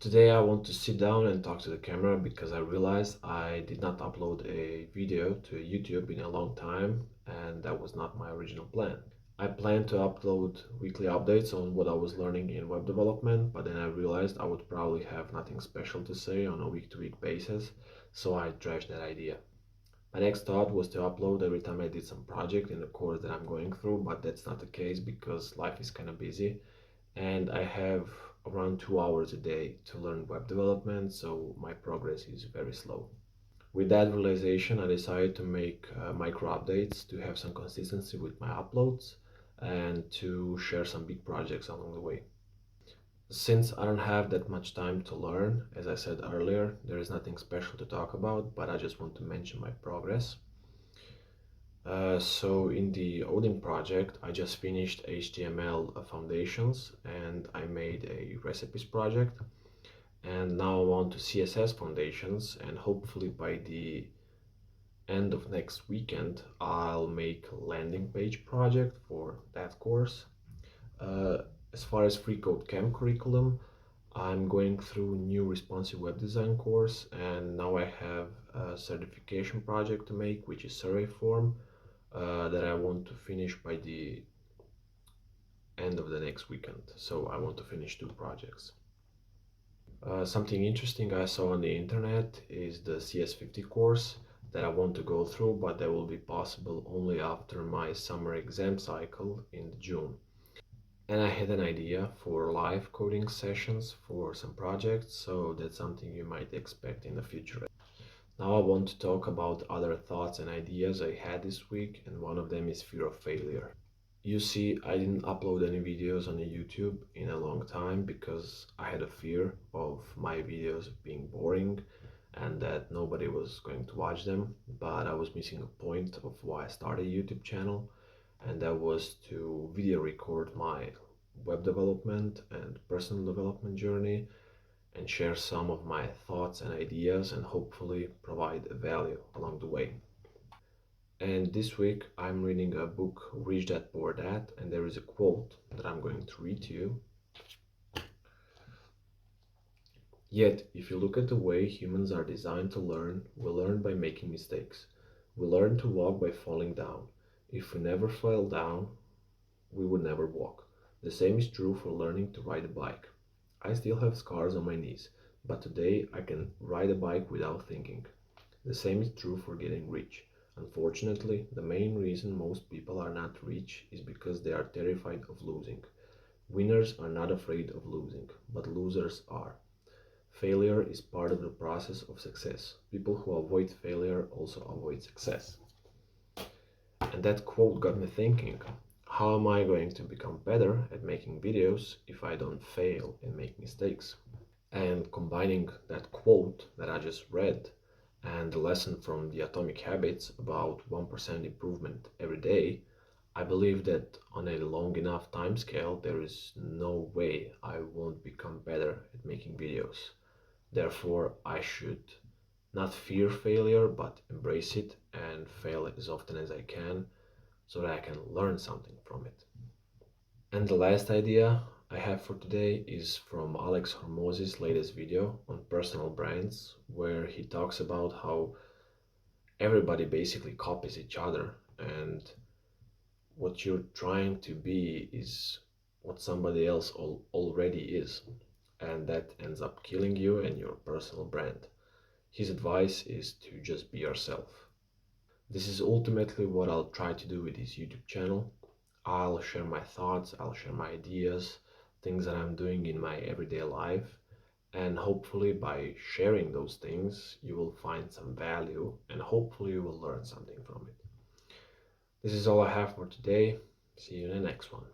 Today I want to sit down and talk to the camera because I realized I did not upload a video to YouTube in a long time, and that was not my original plan. I planned to upload weekly updates on what I was learning in web development, but then I realized I would probably have nothing special to say on a week-to-week basis, so I trashed that idea. My next thought was to upload every time I did some project in the course that I'm going through, but that's not the case because life is kind of busy and I have around 2 hours a day to learn web development, so my progress is very slow. With that realization, I decided to make micro updates to have some consistency with my uploads and to share some big projects along the way. Since I don't have that much time to learn, as I said earlier, there is nothing special to talk about, but I just want to mention my progress. So in the Odin project, I just finished HTML foundations and I made a recipes project. And now I'm on to CSS foundations, and hopefully by the end of next weekend, I'll make a landing page project for that course. Uh, as far as Free Code Camp curriculum, I'm going through new responsive web design course, and now I have a certification project to make, which is survey form that I want to finish by the end of the next weekend. So I want to finish two projects. Something interesting I saw on the internet is the CS50 course that I want to go through, but that will be possible only after my summer exam cycle in June. And I had an idea for live coding sessions for some projects, so that's something you might expect in the future. Now I want to talk about other thoughts and ideas I had this week, and one of them is fear of failure. You see, I didn't upload any videos on YouTube in a long time because I had a fear of my videos being boring and that nobody was going to watch them. But I was missing a point of why I started a YouTube channel, and that was to video record my web development and personal development journey and share some of my thoughts and ideas and hopefully provide value along the way. And this week I'm reading a book, Rich Dad Poor Dad, and there is a quote that I'm going to read to you. Yet, if you look at the way humans are designed to learn, we learn by making mistakes. We learn to walk by falling down. If we never fell down, we would never walk. The same is true for learning to ride a bike. I still have scars on my knees, but today I can ride a bike without thinking. The same is true for getting rich. Unfortunately, the main reason most people are not rich is because they are terrified of losing. Winners are not afraid of losing, but losers are. Failure is part of the process of success. People who avoid failure also avoid success. And that quote got me thinking, how am I going to become better at making videos if I don't fail and make mistakes? And combining that quote that I just read and the lesson from the Atomic Habits about 1% improvement every day, I believe that on a long enough time scale, there is no way I won't become better at making videos. Therefore, I should not fear failure, but embrace it and fail as often as I can so that I can learn something from it. And the last idea I have for today is from Alex Hormozzi's latest video on personal brands, where he talks about how everybody basically copies each other, and what you're trying to be is what somebody else already is, and that ends up killing you and your personal brand. His advice is to just be yourself. This is ultimately what I'll try to do with this YouTube channel. I'll share my thoughts, I'll share my ideas, things that I'm doing in my everyday life, and hopefully by sharing those things, you will find some value and hopefully you will learn something from it. This is all I have for today. See you in the next one.